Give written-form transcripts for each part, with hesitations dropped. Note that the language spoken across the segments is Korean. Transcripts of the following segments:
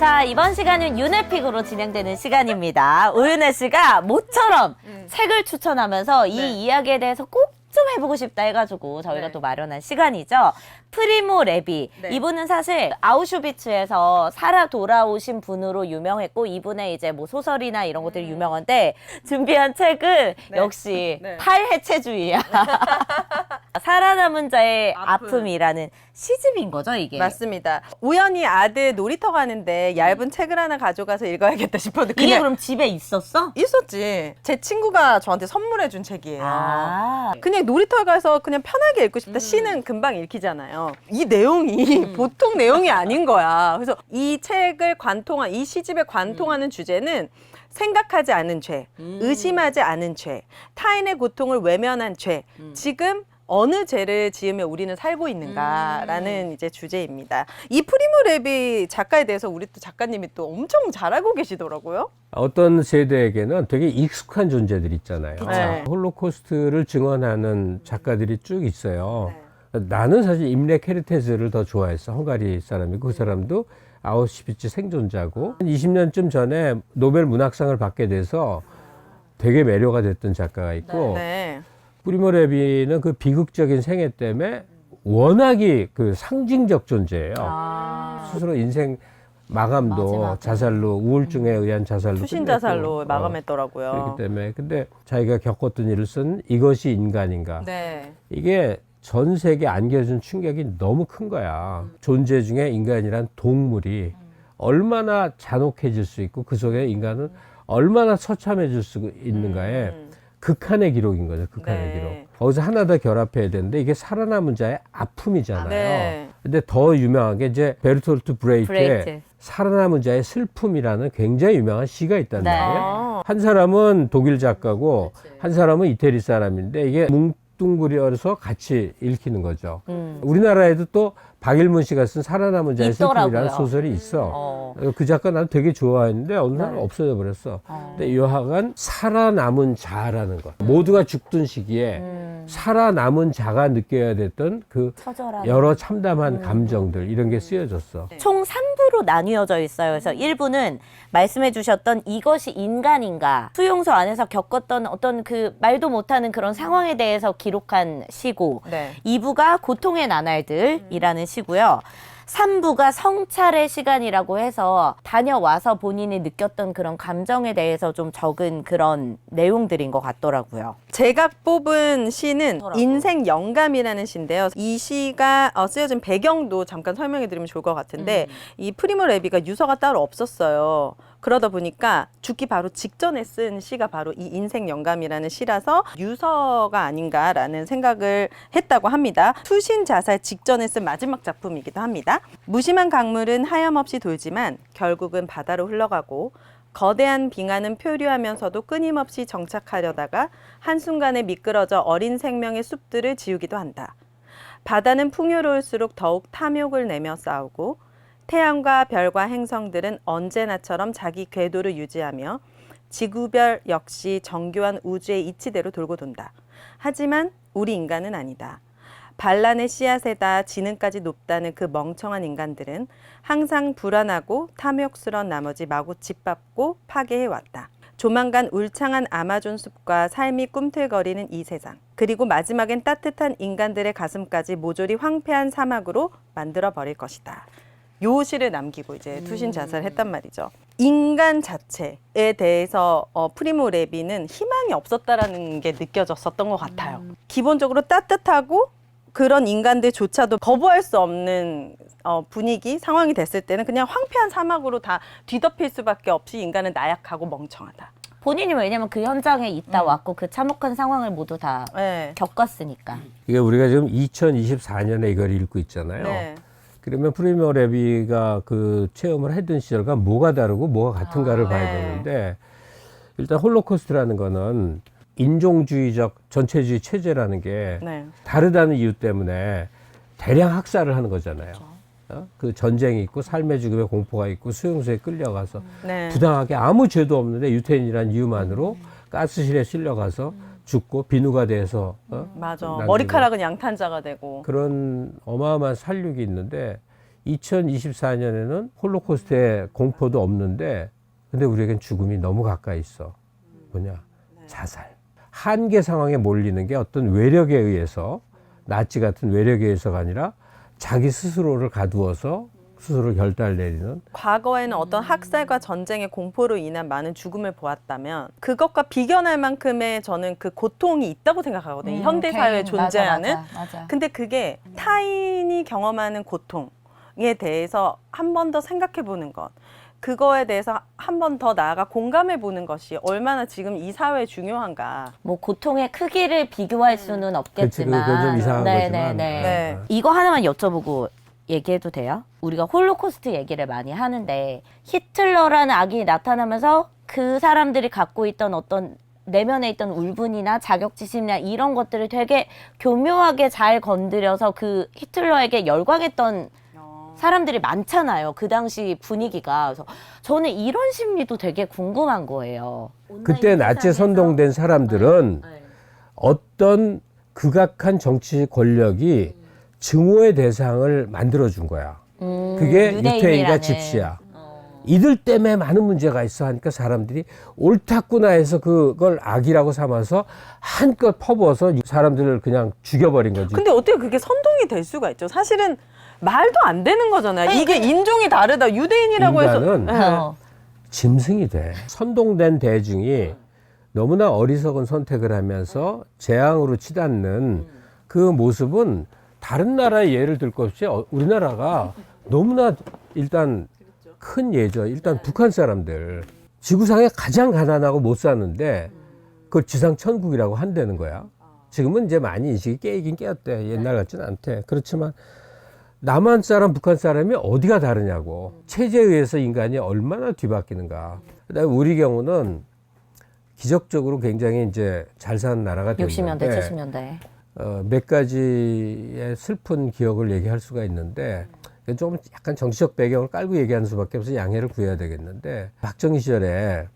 자, 이번 시간은 윤회픽으로 진행되는 시간입니다. 오윤혜 씨가 모처럼 책을 추천하면서 이 이야기에 대해서 꼭 좀 해보고 싶다 해가지고 저희가 또 마련한 시간이죠. 프리모 레비. 이분은 사실 아우슈비츠에서 살아 돌아오신 분으로 유명했고, 이분의 이제 뭐 소설이나 이런 것들이 유명한데, 준비한 책은 역시 탈해체주의야. 살아남은 자의 아픔이라는 시집인 거죠, 이게? 맞습니다. 우연히 아들 놀이터 가는데 얇은 책을 하나 가져가서 읽어야겠다 싶어도 이게 그럼 집에 있었어? 있었지. 제 친구가 저한테 선물해 준 책이에요. 아. 그냥 놀이터 가서 그냥 편하게 읽고 싶다. 시는 금방 읽히잖아요. 이 내용이 보통 내용이 아닌 거야. 그래서 이 책을 관통한, 이 시집에 관통하는 주제는 생각하지 않은 죄, 의심하지 않은 죄, 타인의 고통을 외면한 죄, 지금 어느 죄를 지으며 우리는 살고 있는가라는 이제 주제입니다. 이 프리모 레비 작가에 대해서 우리 또 작가님이 또 엄청 잘 알고 계시더라고요. 어떤 세대에게는 되게 익숙한 존재들 있잖아요. 네. 홀로코스트를 증언하는 작가들이 쭉 있어요. 나는 사실 임레 케르테즈를 더 좋아했어. 헝가리 사람이고 그 사람도 아우슈비츠 생존자고 20년쯤 전에 노벨 문학상을 받게 돼서 되게 매료가 됐던 작가가 있고 네. 프리모 레비는 그 비극적인 생애 때문에 워낙이 그 상징적 존재예요. 스스로 인생 마감도 마지막에. 자살로 우울증에 의한 자살로 투신 끝냈고, 자살로 마감했더라고요. 그렇기 때문에 근데 자기가 겪었던 일을 쓴 이것이 인간인가 네. 이게 전 세계에 안겨준 충격이 너무 큰 거야. 존재 중에 인간이란 동물이 얼마나 잔혹해질 수 있고 그 속에 인간은 얼마나 처참해질 수 있는가에 극한의 기록인 거죠. 극한의 네. 기록. 거기서 하나 더 결합해야 되는데 이게 살아남은 자의 아픔이잖아요. 네. 근데 더 유명한 게 이제 베르톨트 브레이트의 브레이트. 살아남은 자의 슬픔이라는 굉장히 유명한 시가 있단 네. 말이에요. 한 사람은 독일 작가고 한 사람은 이태리 사람인데 이게 뭉뚱그려서 같이 읽히는 거죠. 우리나라에도 또 박일문 씨가 쓴 살아남은 자의 있더라고요. 슬픔이라는 소설이 있어. 그 작가 난 되게 좋아했는데 어느 날 없어져 버렸어. 근데 여하간 살아남은 자라는 것. 모두가 죽던 시기에 살아남은 자가 느껴야 됐던 그 처절한. 여러 참담한 감정들 이런 게 쓰여졌어. 총 3부로 나뉘어져 있어요. 그래서 1부는 말씀해 주셨던 이것이 인간인가, 수용소 안에서 겪었던 어떤 그 말도 못하는 그런 상황에 대해서 기록한 시고, 네. 2부가 고통의 나날들이라는 시고요. 3부가 성찰의 시간이라고 해서 다녀와서 본인이 느꼈던 그런 감정에 대해서 좀 적은 그런 내용들인 것 같더라고요. 제가 뽑은 시는 인생 영감이라는 시인데요. 이 시가 쓰여진 배경도 잠깐 설명해 드리면 좋을 것 같은데 이 프리모 레비가 유서가 따로 없었어요. 그러다 보니까 죽기 바로 직전에 쓴 시가 바로 이 인생 영감이라는 시라서 유서가 아닌가라는 생각을 했다고 합니다. 투신 자살 직전에 쓴 마지막 작품이기도 합니다. 무심한 강물은 하염없이 돌지만 결국은 바다로 흘러가고 거대한 빙하는 표류하면서도 끊임없이 정착하려다가 한순간에 미끄러져 어린 생명의 숲들을 지우기도 한다. 바다는 풍요로울수록 더욱 탐욕을 내며 싸우고 태양과 별과 행성들은 언제나처럼 자기 궤도를 유지하며 지구별 역시 정교한 우주의 이치대로 돌고 돈다. 하지만 우리 인간은 아니다. 반란의 씨앗에다 지능까지 높다는 그 멍청한 인간들은 항상 불안하고 탐욕스러운 나머지 마구 짓밟고 파괴해왔다. 조만간 울창한 아마존 숲과 삶이 꿈틀거리는 이 세상. 그리고 마지막엔 따뜻한 인간들의 가슴까지 모조리 황폐한 사막으로 만들어버릴 것이다. 요 시를 남기고 이제 투신 자살을 했단 말이죠. 인간 자체에 대해서 프리모 레비는 희망이 없었다라는 게 느껴졌었던 것 같아요. 기본적으로 따뜻하고 그런 인간들조차도 거부할 수 없는 분위기, 상황이 됐을 때는 그냥 황폐한 사막으로 다 뒤덮일 수밖에 없이 인간은 나약하고 멍청하다. 본인이 왜냐면 그 현장에 있다 왔고 그 참혹한 상황을 모두 다 네. 겪었으니까. 이게 우리가 지금 2024년에 이걸 읽고 있잖아요. 네. 그러면 프리모 레비가 그 체험을 했던 시절과 뭐가 다르고 뭐가 같은가를 봐야 네. 되는데 일단 홀로코스트라는 거는 인종주의적 전체주의 체제라는 게 네. 다르다는 이유 때문에 대량 학살을 하는 거잖아요. 그 전쟁이 있고 삶의 죽음의 공포가 있고 수용소에 끌려가서 네. 부당하게 아무 죄도 없는데 유태인이라는 이유만으로 가스실에 실려가서 죽고 비누가 돼서 맞아. 남기고. 머리카락은 양탄자가 되고. 그런 어마어마한 살육이 있는데 2024년에는 홀로코스트의 공포도 없는데 근데 우리에겐 죽음이 너무 가까이 있어. 뭐냐? 자살. 한계 상황에 몰리는 게 어떤 외력에 의해서 나치 같은 외력에 의해서가 아니라 자기 스스로를 가두어서 스스로 결단을 내리는 과거에는 어떤 학살과 전쟁의 공포로 인한 많은 죽음을 보았다면 그것과 비견할 만큼의 저는 그 고통이 있다고 생각하거든요. 이 현대 사회에 존재하는. 맞아. 근데 그게 타인이 경험하는 고통에 대해서 한 번 더 생각해 보는 것. 그거에 대해서 한 번 더 나아가 공감해 보는 것이 얼마나 지금 이 사회에 중요한가. 뭐 고통의 크기를 비교할 수는 없겠지만. 그건 좀 이상한 거지만. 네. 이거 하나만 여쭤보고 얘기해도 돼요? 우리가 홀로코스트 얘기를 많이 하는데 히틀러라는 악이 나타나면서 그 사람들이 갖고 있던 어떤 내면에 있던 울분이나 자격지심이나 이런 것들을 되게 교묘하게 잘 건드려서 그 히틀러에게 열광했던 사람들이 많잖아요. 그 당시 분위기가. 그래서 저는 이런 심리도 되게 궁금한 거예요. 그때 나치에 선동된 사람들은 어떤 극악한 정치 권력이 증오의 대상을 만들어준 거야. 그게 유태인과 집시야. 이들 때문에 많은 문제가 있어 하니까 사람들이 옳다구나 해서 그걸 악이라고 삼아서 한껏 퍼부어서 사람들을 그냥 죽여버린 거지. 근데 어떻게 그게 선동이 될 수가 있죠? 사실은 말도 안 되는 거잖아요. 이게 인종이 다르다. 유대인이라고 해서. 인간은 네. 짐승이 돼. 선동된 대중이 너무나 어리석은 선택을 하면서 재앙으로 치닫는 그 모습은 다른 나라의 예를 들 것 없이 우리나라가 너무나 일단 큰 예죠. 일단 북한 사람들. 지구상에 가장 가난하고 못 사는데 그걸 지상 천국이라고 한다는 거야. 지금은 이제 많이 인식이 깨이긴 깨었대. 옛날 같지는 않대. 그렇지만 남한 사람, 북한 사람이 어디가 다르냐고. 체제에 의해서 인간이 얼마나 뒤바뀌는가. 그다음에 우리 경우는 기적적으로 굉장히 이제 잘 사는 나라가 됐는데 60년대, 70년대. 몇 가지의 슬픈 기억을 얘기할 수가 있는데 좀 약간 정치적 배경을 깔고 얘기하는 수밖에 없어서 양해를 구해야 되겠는데 박정희 시절에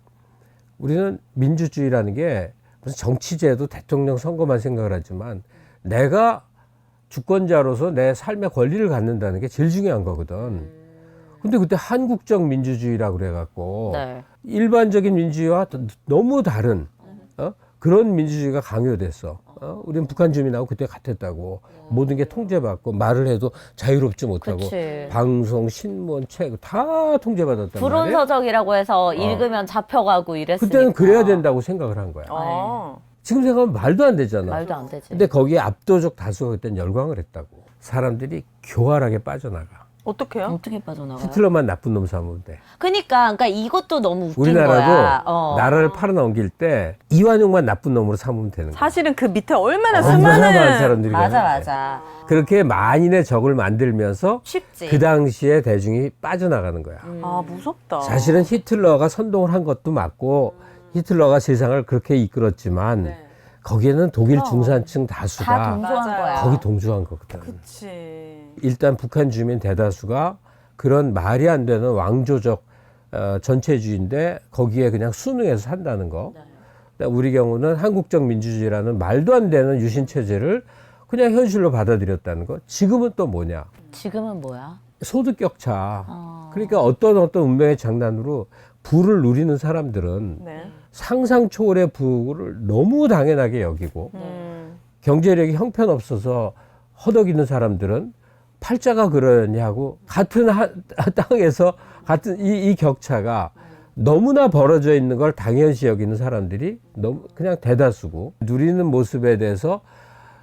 우리는 민주주의라는 게 무슨 정치제도 대통령 선거만 생각을 하지만 내가 주권자로서 내 삶의 권리를 갖는다는 게 제일 중요한 거거든. 근데 그때 한국적 민주주의라고 그래갖고 네. 일반적인 민주주의와 너무 다른 그런 민주주의가 강요됐어. 우리는 북한 주민하고 그때 같았다고. 모든 게 통제받고 말을 해도 자유롭지 못하고 그치. 방송, 신문, 책 다 통제받았단 말이야. 불온서적이라고 해서 읽으면 잡혀가고 이랬으니까. 그때는 그래야 된다고 생각을 한 거야. 지금 생각하면 말도 안 되잖아. 말도 안 되지. 근데 거기에 압도적 다수가 그때는 열광을 했다고. 사람들이 교활하게 빠져나가. 어떡해요? 어떻게 빠져나가요? 히틀러만 나쁜 놈 삼으면 돼. 그러니까 이것도 너무 웃긴 우리나라도 거야. 나라를 팔아넘길 때 이완용만 나쁜 놈으로 삼으면 되는 거야. 사실은 그 밑에 얼마나 얼마나 많은 수많은 사람들이 맞아, 가는데. 맞아. 그렇게 만인의 적을 만들면서 쉽지. 그 당시에 대중이 빠져나가는 거야. 아 무섭다. 사실은 히틀러가 선동을 한 것도 맞고 히틀러가 세상을 그렇게 이끌었지만 거기에는 독일 중산층 다 다수가 동조한 맞아요. 거야. 거기 동조한 거거든. 그치. 일단 북한 주민 대다수가 그런 말이 안 되는 왕조적 전체주의인데 거기에 그냥 순응해서 산다는 거. 우리 경우는 한국적 민주주의라는 말도 안 되는 유신 체제를 그냥 현실로 받아들였다는 거. 지금은 또 뭐냐? 지금은 뭐야? 소득 격차. 그러니까 어떤 운명의 장난으로 부를 누리는 사람들은 네. 상상 초월의 부를 너무 당연하게 여기고 경제력이 형편없어서 허덕이는 사람들은 팔자가 그러냐고 같은 땅에서 같은 이 격차가 너무나 벌어져 있는 걸 당연시 여기는 사람들이 너무 그냥 대다수고 누리는 모습에 대해서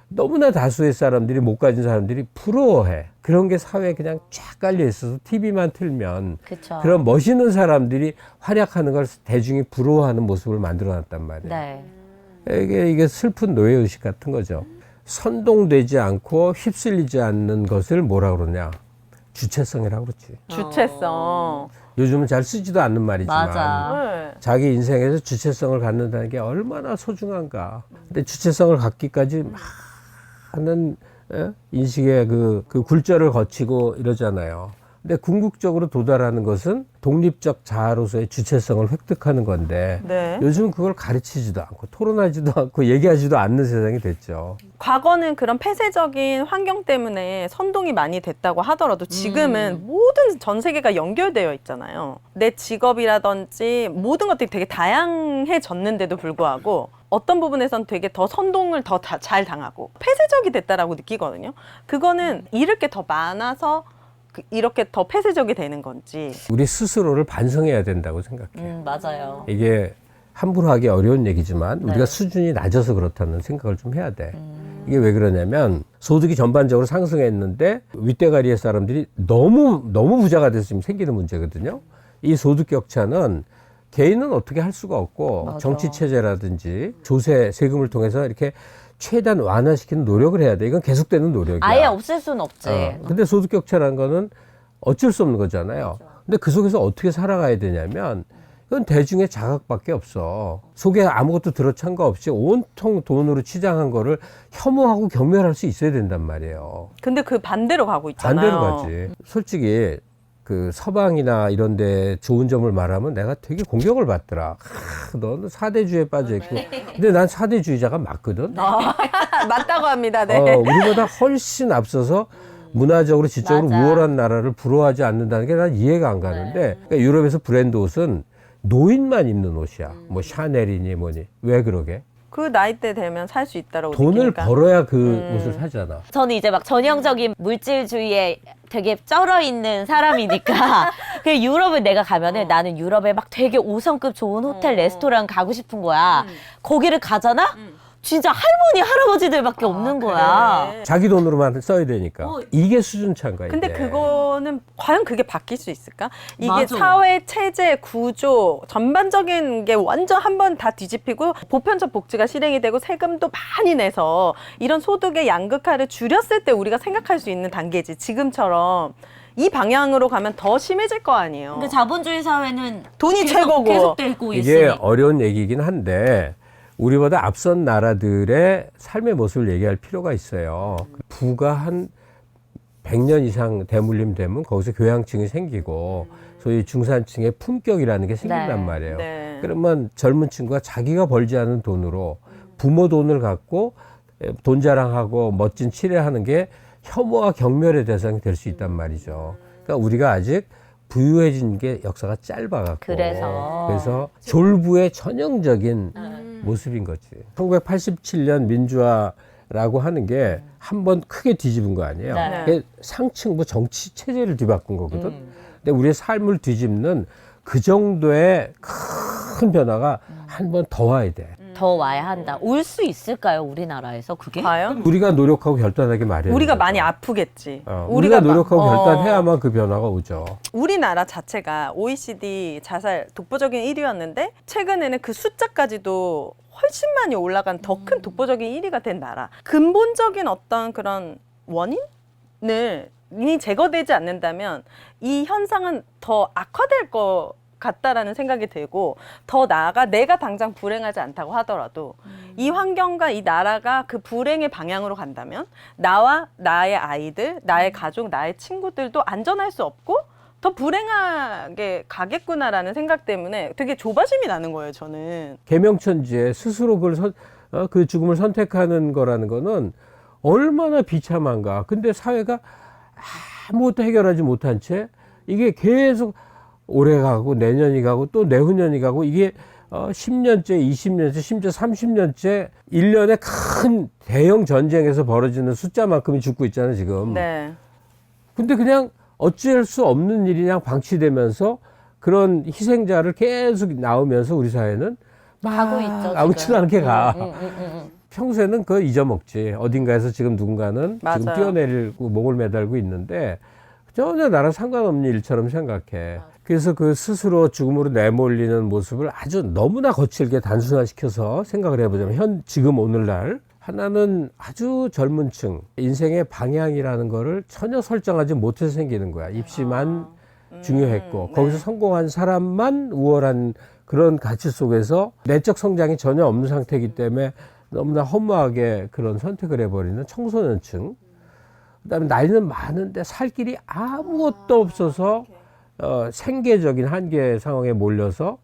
너무나 다수의 사람들이 못 가진 사람들이 부러워해. 그런 게 사회에 그냥 쫙 깔려 있어서 TV만 틀면 그쵸. 그런 멋있는 사람들이 활약하는 걸 대중이 부러워하는 모습을 만들어 놨단 말이에요. 네. 이게 슬픈 노예의식 같은 거죠. 선동되지 않고 휩쓸리지 않는 것을 뭐라 그러냐? 주체성이라고 그러지. 주체성. 요즘은 잘 쓰지도 않는 말이지만 맞아. 네. 자기 인생에서 주체성을 갖는다는 게 얼마나 소중한가. 근데 주체성을 갖기까지 많은 인식의 그 굴절을 거치고 이러잖아요. 근데 궁극적으로 도달하는 것은 독립적 자아로서의 주체성을 획득하는 건데 네. 요즘은 그걸 가르치지도 않고 토론하지도 않고 얘기하지도 않는 세상이 됐죠. 과거는 그런 폐쇄적인 환경 때문에 선동이 많이 됐다고 하더라도 지금은 모든 전 세계가 연결되어 있잖아요. 내 직업이라든지 모든 것들이 되게 다양해졌는데도 불구하고 어떤 부분에선 되게 더 선동을 더 잘 당하고 폐쇄적이 됐다라고 느끼거든요. 그거는 잃을 게 더 많아서 이렇게 더 폐쇄적이 되는 건지. 우리 스스로를 반성해야 된다고 생각해요. 맞아요. 이게 함부로 하기 어려운 얘기지만 네. 우리가 수준이 낮아서 그렇다는 생각을 좀 해야 돼. 이게 왜 그러냐면 소득이 전반적으로 상승했는데 윗대가리의 사람들이 너무 부자가 됐으면 생기는 문제거든요. 이 소득 격차는 개인은 어떻게 할 수가 없고 맞아. 정치 체제라든지 조세 세금을 통해서 이렇게 최대한 완화시키는 노력을 해야 돼. 이건 계속되는 노력이야. 아예 없앨 수는 없지. 근데 소득 격차라는 거는 어쩔 수 없는 거잖아요. 근데 그 속에서 어떻게 살아가야 되냐면 이건 대중의 자각밖에 없어. 속에 아무것도 들어찬 거 없이 온통 돈으로 치장한 거를 혐오하고 경멸할 수 있어야 된단 말이에요. 근데 그 반대로 가고 있잖아요. 반대로 가지. 솔직히 그 서방이나 이런 데 좋은 점을 말하면 내가 되게 공격을 받더라. 너는 사대주의에 빠져 있고. 근데 난 사대주의자가 맞거든. 맞다고 합니다. 네. 우리보다 훨씬 앞서서 문화적으로 지적으로 맞아. 우월한 나라를 부러워하지 않는다는 게 난 이해가 안 가는데 그러니까 유럽에서 브랜드 옷은 노인만 입는 옷이야. 뭐 샤넬이니 뭐니. 왜 그러게? 그 나이대 되면 살 수 있다라고 돈을 느끼니까. 벌어야 그 옷을 사잖아. 저는 이제 막 전형적인 물질주의에 되게 쩔어 있는 사람이니까 그 유럽을 내가 가면은 나는 유럽에 막 되게 5성급 좋은 호텔 레스토랑 가고 싶은 거야. 거기를 가잖아? 진짜 할머니 할아버지들밖에 없는 거야. 자기 돈으로만 써야 되니까. 이게 수준 차인 거야. 근데 이게. 그거는 과연 그게 바뀔 수 있을까? 이게 맞아. 사회 체제 구조 전반적인 게 완전 한번 다 뒤집히고 보편적 복지가 실행이 되고 세금도 많이 내서 이런 소득의 양극화를 줄였을 때 우리가 생각할 수 있는 단계지. 지금처럼 이 방향으로 가면 더 심해질 거 아니에요. 근데 자본주의 사회는 돈이 최고고. 계속되고 이게 있으니. 어려운 얘기긴 한데 우리보다 앞선 나라들의 삶의 모습을 얘기할 필요가 있어요. 부가 한 100년 이상 대물림 되면 거기서 교양층이 생기고 소위 중산층의 품격이라는 게 생긴단 네. 말이에요. 네. 그러면 젊은 친구가 자기가 벌지 않은 돈으로 부모 돈을 갖고 돈 자랑하고 멋진 칠해하는 게 혐오와 경멸의 대상이 될 수 있단 말이죠. 그러니까 우리가 아직 부유해진 게 역사가 짧아갖고 그래서 졸부의 전형적인 모습인 거지. 1987년 민주화라고 하는 게 한 번 크게 뒤집은 거 아니에요. 네. 그게 상층부 정치 체제를 뒤바꾼 거거든. 근데 우리의 삶을 뒤집는 그 정도의 큰 변화가 한 번 더 와야 돼. 더 와야 한다. 올 수 있을까요, 우리나라에서 그게? 과연? 우리가 노력하고 결단하기 마련이에요. 우리가 많이 아프겠지. 우리가 막- 노력하고 결단해야만 그 변화가 오죠. 우리나라 자체가 OECD 자살 독보적인 1위였는데 최근에는 그 숫자까지도 훨씬 많이 올라간 더 큰 독보적인 1위가 된 나라. 근본적인 어떤 그런 원인을 이 제거되지 않는다면 이 현상은 더 악화될 것 같다라는 생각이 들고 더 나아가 내가 당장 불행하지 않다고 하더라도 이 환경과 이 나라가 그 불행의 방향으로 간다면 나와 나의 아이들, 나의 가족, 나의 친구들도 안전할 수 없고 더 불행하게 가겠구나라는 생각 때문에 되게 조바심이 나는 거예요, 저는. 계명천지에 스스로 그 죽음을 선택하는 거라는 거는 얼마나 비참한가. 근데 사회가 아무것도 해결하지 못한 채 이게 계속 올해 가고 내년이 가고 또 내후년이 가고 이게 10년째, 20년째, 심지어 30년째 1년에 큰 대형 전쟁에서 벌어지는 숫자만큼이 죽고 있잖아요, 지금. 네. 근데 그냥 어찌할 수 없는 일이 그냥 방치되면서 그런 희생자를 계속 나오면서 우리 사회는 막 가고 있죠, 아무렇지도 지금. 않게 가. 응. 평소에는 그거 잊어먹지. 어딘가에서 지금 누군가는 지금 맞아요. 뛰어내리고 목을 매달고 있는데 전혀 나랑 상관없는 일처럼 생각해. 그래서 그 스스로 죽음으로 내몰리는 모습을 아주 너무나 거칠게 단순화시켜서 생각을 해보자면 지금 오늘날 하나는 아주 젊은 층 인생의 방향이라는 거를 전혀 설정하지 못해서 생기는 거야. 입시만 중요했고 네. 거기서 성공한 사람만 우월한 그런 가치 속에서 내적 성장이 전혀 없는 상태이기 때문에 너무나 허무하게 그런 선택을 해버리는 청소년층. 그다음에 나이는 많은데 살 길이 아무것도 없어서 생계적인 한계 상황에 몰려서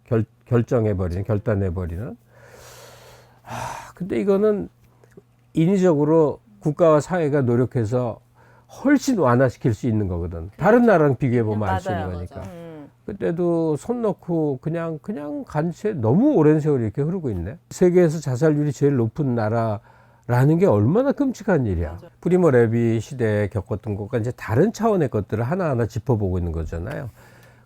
결단해버리는. 근데 이거는 인위적으로 국가와 사회가 노력해서 훨씬 완화시킬 수 있는 거거든. 다른 나라랑 비교해보면 알 수 있는 맞아요. 거니까. 그때도 손 놓고 그냥 간 채 너무 오랜 세월이 이렇게 흐르고 있네. 세계에서 자살률이 제일 높은 나라라는 게 얼마나 끔찍한 일이야. 프리모 레비 시대에 겪었던 것과 이제 다른 차원의 것들을 하나하나 짚어보고 있는 거잖아요.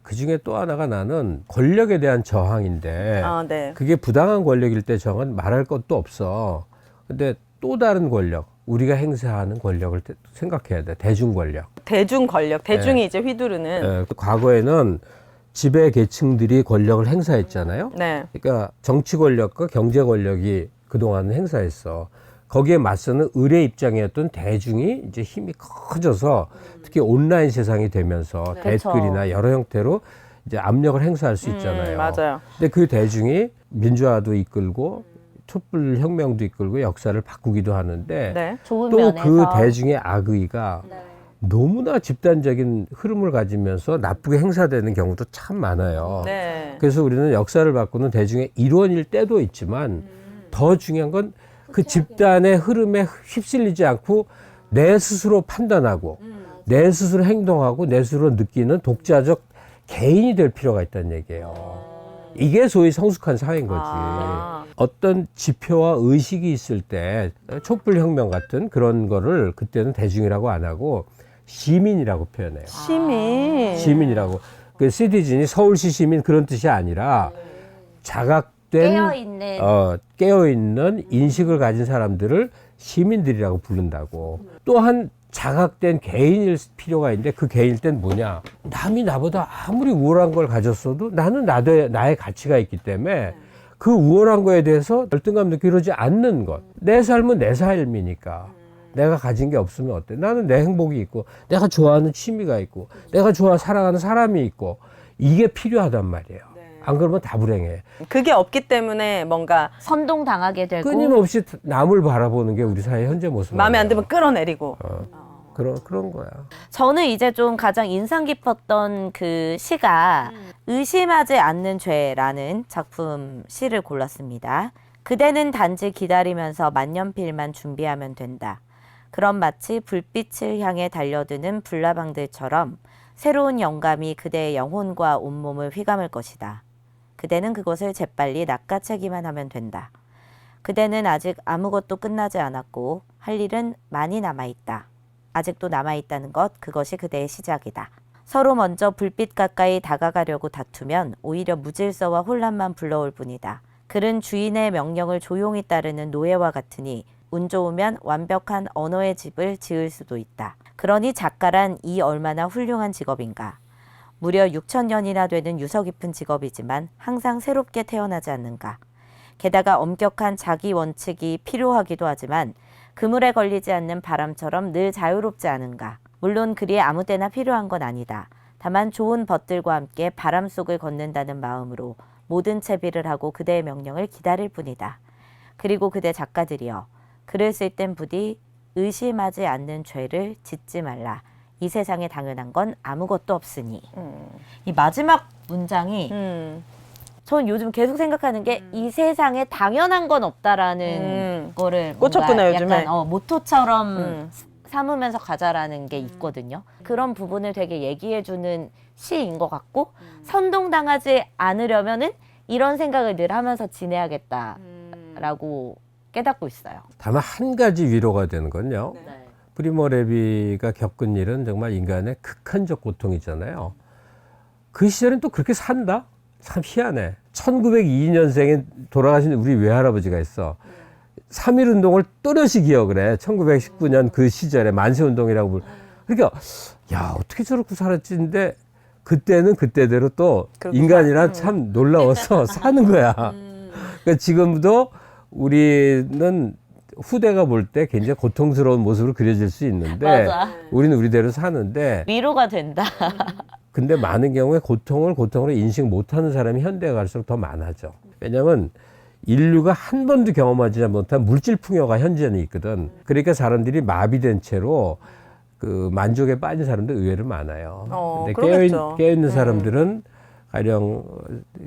그 중에 또 하나가 나는 권력에 대한 저항인데, 네. 그게 부당한 권력일 때 저항은 말할 것도 없어. 근데 또 다른 권력, 우리가 행사하는 권력을 생각해야 돼. 대중 권력. 대중 권력, 대중이 이제 휘두르는. 과거에는 지배 계층들이 권력을 행사했잖아요. 네. 그러니까 정치 권력과 경제 권력이 그동안 행사했어. 거기에 맞서는 의뢰 입장이었던 대중이 이제 힘이 커져서 특히 온라인 세상이 되면서 댓글이나 여러 형태로 이제 압력을 행사할 수 있잖아요. 맞아요. 근데 그 대중이 민주화도 이끌고 촛불 혁명도 이끌고 역사를 바꾸기도 하는데 네. 좋은 또 면에서 그 대중의 악의가 너무나 집단적인 흐름을 가지면서 나쁘게 행사되는 경우도 참 많아요. 네. 그래서 우리는 역사를 바꾸는 대중의 일원일 때도 있지만 더 중요한 건 그 집단의 흐름에 휩쓸리지 않고 내 스스로 판단하고 내 스스로 행동하고 내 스스로 느끼는 독자적 개인이 될 필요가 있다는 얘기예요. 이게 소위 성숙한 사회인 거지. 어떤 지표와 의식이 있을 때 촛불혁명 같은 그런 거를 그때는 대중이라고 안 하고 시민이라고 표현해요. 시민이라고. 그 시티즌이 서울시 시민 그런 뜻이 아니라 자각된 깨어있는 인식을 가진 사람들을 시민들이라고 부른다고. 또한 자각된 개인일 필요가 있는데 그 개인일 땐 뭐냐? 남이 나보다 아무리 우월한 걸 가졌어도 나는 나의 가치가 있기 때문에 그 우월한 거에 대해서 열등감 느끼지 않는 것. 내 삶은 내 삶이니까. 내가 가진 게 없으면 어때? 나는 내 행복이 있고 내가 좋아하는 취미가 있고 내가 사랑하는 사람이 있고 이게 필요하단 말이에요. 안 그러면 다 불행해. 그게 없기 때문에 뭔가 선동당하게 되고 끊임없이 남을 바라보는 게 우리 사회 현재 모습이에요. 마음에 안 들면 끌어내리고. 그런 거야. 저는 이제 좀 가장 인상 깊었던 그 시가 의심하지 않는 죄라는 작품 시를 골랐습니다. 그대는 단지 기다리면서 만년필만 준비하면 된다. 그럼 마치 불빛을 향해 달려드는 불나방들처럼 새로운 영감이 그대의 영혼과 온몸을 휘감을 것이다. 그대는 그것을 재빨리 낚아채기만 하면 된다. 그대는 아직 아무것도 끝나지 않았고 할 일은 많이 남아있다. 아직도 남아있다는 것, 그것이 그대의 시작이다. 서로 먼저 불빛 가까이 다가가려고 다투면 오히려 무질서와 혼란만 불러올 뿐이다. 글은 주인의 명령을 조용히 따르는 노예와 같으니 운 좋으면 완벽한 언어의 집을 지을 수도 있다. 그러니 작가란 이 얼마나 훌륭한 직업인가. 무려 6,000년이나 되는 유서 깊은 직업이지만 항상 새롭게 태어나지 않는가. 게다가 엄격한 자기 원칙이 필요하기도 하지만 그물에 걸리지 않는 바람처럼 늘 자유롭지 않은가. 물론 그리 아무 때나 필요한 건 아니다. 다만 좋은 벗들과 함께 바람 속을 걷는다는 마음으로 모든 채비를 하고 그대의 명령을 기다릴 뿐이다. 그리고 그대 작가들이여, 글을 쓸 땐 부디 의심하지 않는 죄를 짓지 말라. 이 세상에 당연한 건 아무것도 없으니. 이 마지막 문장이 전 요즘 계속 생각하는 게 이 세상에 당연한 건 없다라는 거를 꽂혔구나, 요즘에. 약간 모토처럼 삼으면서 가자라는 게 있거든요. 그런 부분을 되게 얘기해주는 시인 것 같고 선동당하지 않으려면은 이런 생각을 늘 하면서 지내야겠다라고 깨닫고 있어요. 다만 한 가지 위로가 되는 건요. 프리모 레비가 겪은 일은 정말 인간의 극한적 고통이잖아요. 그 시절엔 또 그렇게 산다? 참 희한해. 1902년생에 돌아가신 우리 외할아버지가 있어. 3.1운동을 또렷이 기억을 해. 1919년 그 시절에 만세운동이라고 그러니까 야 어떻게 저렇게 살았지인데 그때는 그때대로 또 인간이란 참 놀라워서 사는 거야. 그러니까 지금도 우리는 후대가 볼 때 굉장히 고통스러운 모습으로 그려질 수 있는데 맞아. 우리는 우리대로 사는데 위로가 된다. 근데 많은 경우에 고통으로 인식 못하는 사람이 현대에 갈수록 더 많아져. 왜냐하면 인류가 한 번도 경험하지 못한 물질 풍요가 현재는 있거든. 그러니까 사람들이 마비된 채로 그 만족에 빠진 사람들 의외로 많아요. 근데 그러겠죠. 깨어있는 사람들은 가령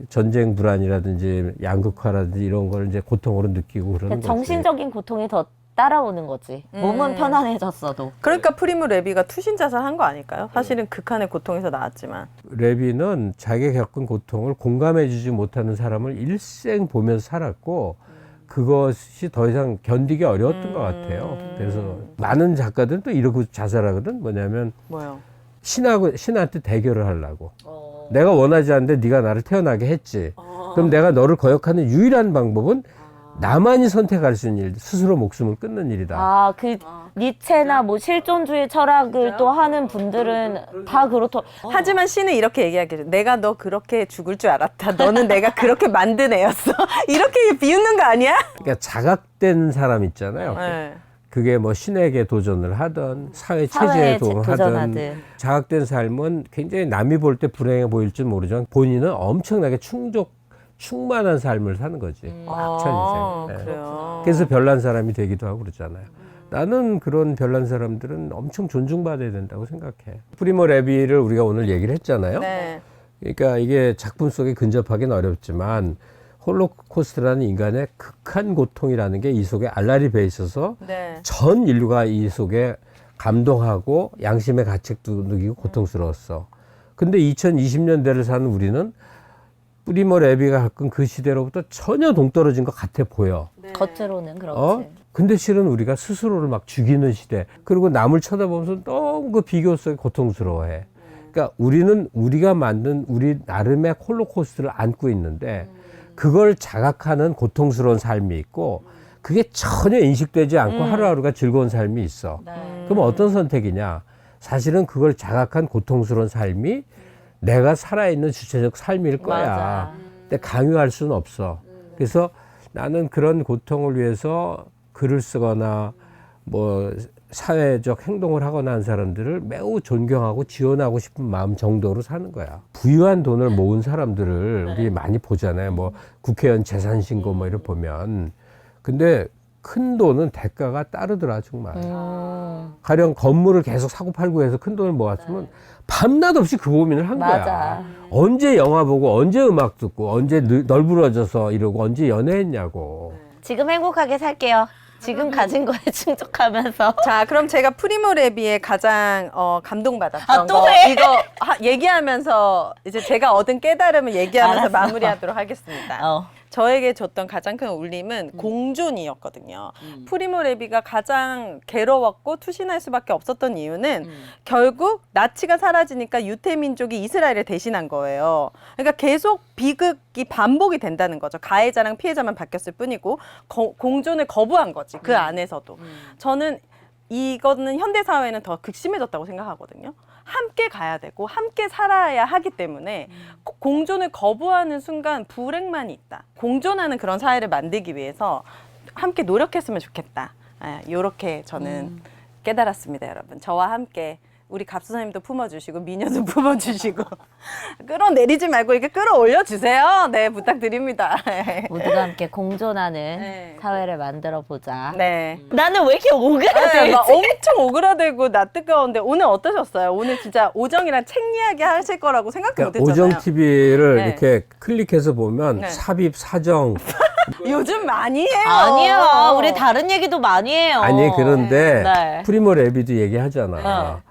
전쟁 불안이라든지 양극화라든지 이런 걸 이제 고통으로 느끼고 그러는 거지. 정신적인 고통이 더 따라오는 거지. 몸은 편안해졌어도. 그러니까 프리모 레비가 투신 자살한 거 아닐까요? 사실은 극한의 고통에서 나왔지만. 레비는 자기가 겪은 고통을 공감해주지 못하는 사람을 일생 보면서 살았고 그것이 더 이상 견디기 어려웠던 것 같아요. 그래서 많은 작가들은 또 이러고 자살하거든. 뭐냐면 뭐요? 신한테 대결을 하려고. 내가 원하지 않는데 네가 나를 태어나게 했지. 그럼 내가 너를 거역하는 유일한 방법은 나만이 선택할 수 있는 일, 스스로 목숨을 끊는 일이다. 아, 그 니체나 뭐 실존주의 철학을 또 하는 분들은 다 그렇다. 하지만 시는 이렇게 얘기하겠죠. 내가 너 그렇게 죽을 줄 알았다. 너는 내가 그렇게 만든 애였어. 이렇게 비웃는 거 아니야? 그러니까 자각된 사람 있잖아요. 네. 그게 뭐 신에게 도전을 하든 사회 사회에 체제에 도전하든 도전하든. 자각된 삶은 굉장히 남이 볼 때 불행해 보일지 모르지만 본인은 엄청나게 충만한 삶을 사는 거지. 꽉찬 인생. 네. 그래요. 그래서 별난 사람이 되기도 하고 그러잖아요. 나는 그런 별난 사람들은 엄청 존중받아야 된다고 생각해. 프리모 레비를 우리가 오늘 얘기를 했잖아요. 네. 그러니까 이게 작품 속에 근접하기는 어렵지만 홀로코스트라는 인간의 극한 고통이라는 게 이 속에 알라리 배 있어서 네. 전 인류가 이 속에 감동하고 양심의 가책도 느끼고 고통스러웠어. 근데 2020년대를 사는 우리는 프리모 레비가 겪은 그 시대로부터 전혀 동떨어진 것 같아 보여. 겉으로는 그렇지. 근데 실은 우리가 스스로를 막 죽이는 시대. 그리고 남을 쳐다보면서 너무 그 비교 속에 고통스러워해. 그러니까 우리는 우리가 만든 우리 나름의 홀로코스트를 안고 있는데 그걸 자각하는 고통스러운 삶이 있고 그게 전혀 인식되지 않고 하루하루가 즐거운 삶이 있어. 그럼 어떤 선택이냐? 사실은 그걸 자각한 고통스러운 삶이 내가 살아있는 주체적 삶일 거야. 맞아. 근데 강요할 수는 없어. 그래서 나는 그런 고통을 위해서 글을 쓰거나 뭐 사회적 행동을 하거나 한 사람들을 매우 존경하고 지원하고 싶은 마음 정도로 사는 거야. 부유한 돈을 모은 사람들을 우리 많이 보잖아요. 뭐 국회의원 재산 신고 뭐 이런 보면. 근데 큰 돈은 대가가 따르더라 정말. 가령 건물을 계속 사고 팔고 해서 큰 돈을 모았으면 밤낮 없이 그 고민을 한 맞아. 거야. 언제 영화 보고 언제 음악 듣고 언제 널브러져서 이러고 언제 연애했냐고. 지금 행복하게 살게요. 지금 가진 거에 충족하면서. 자, 그럼 제가 프리모 레비의 가장 감동받았던 아, 또 거 해? 이거 얘기하면서 이제 제가 얻은 깨달음을 얘기하면서 알았어. 마무리하도록 하겠습니다. 저에게 줬던 가장 큰 울림은 공존이었거든요. 프리모 레비가 가장 괴로웠고 투신할 수밖에 없었던 이유는 결국 나치가 사라지니까 유태 민족이 이스라엘을 대신한 거예요. 그러니까 계속 비극이 반복이 된다는 거죠. 가해자랑 피해자만 바뀌었을 뿐이고 공존을 거부한 거지. 그 안에서도. 저는 이거는 현대 사회는 더 극심해졌다고 생각하거든요. 함께 가야 되고 함께 살아야 하기 때문에 공존을 거부하는 순간 불행만이 있다. 공존하는 그런 사회를 만들기 위해서 함께 노력했으면 좋겠다. 이렇게 저는 깨달았습니다, 여러분. 저와 함께 우리 갑수사님도 품어주시고 미녀도 품어주시고 끌어내리지 말고 이렇게 끌어올려주세요. 네, 부탁드립니다. 모두가 함께 공존하는 네. 사회를 만들어 보자. 네. 나는 왜 이렇게 오그라들지? 막 엄청 오그라들고 나 뜨거운데 오늘 어떠셨어요? 오늘 진짜 오정이랑 책 이야기 하실 거라고 생각도 그러니까 못했잖아요. 오정 TV를 네. 이렇게 클릭해서 보면 네. 삽입 사정 요즘 많이 해요. 아니야. 우리 다른 얘기도 많이 해요. 아니 그런데 네. 프리모 레비도 얘기하잖아.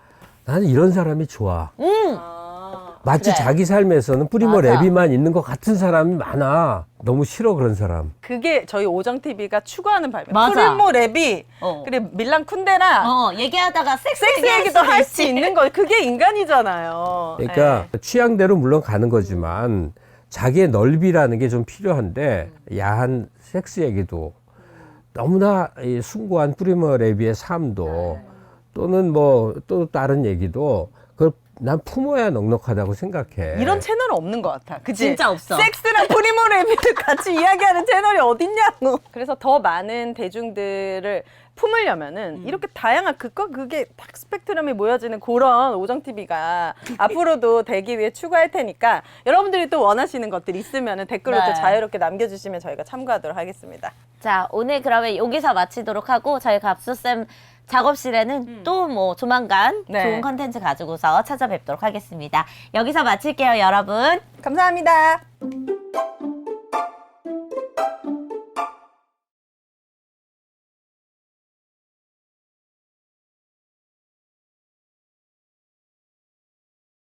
나는 이런 사람이 좋아. 마치 그래. 자기 삶에서는 프리모 맞아. 레비만 있는 것 같은 사람이 많아. 너무 싫어 그런 사람. 그게 저희 오정 TV가 추구하는 바입니다. 맞아. 프리모 레비 어. 그리고 밀란 쿤데라 얘기하다가 섹스 섹스 얘기도 할 수 있는 거 그게 인간이잖아요. 그러니까 네. 취향대로 물론 가는 거지만 자기의 넓이라는 게 좀 필요한데 야한 섹스 얘기도 너무나 이 숭고한 프리모 레비의 삶도 또는 뭐 또 다른 얘기도 그걸 난 품어야 넉넉하다고 생각해. 이런 채널은 없는 것 같아. 그치? 진짜 없어. 섹스랑 프리모 레비를 같이 이야기하는 채널이 어딨냐고. 그래서 더 많은 대중들을 품으려면은 이렇게 다양한 극과 극의 딱 스펙트럼이 모여지는 그런 오정 TV가 앞으로도 되기 위해 추구할 테니까 여러분들이 또 원하시는 것들 있으면은 댓글로 네. 또 자유롭게 남겨주시면 저희가 참고하도록 하겠습니다. 자, 오늘 그러면 여기서 마치도록 하고 저희 갑수쌤 작업실에는 또 뭐 조만간 네. 좋은 컨텐츠 가지고서 찾아뵙도록 하겠습니다. 여기서 마칠게요, 여러분. 감사합니다.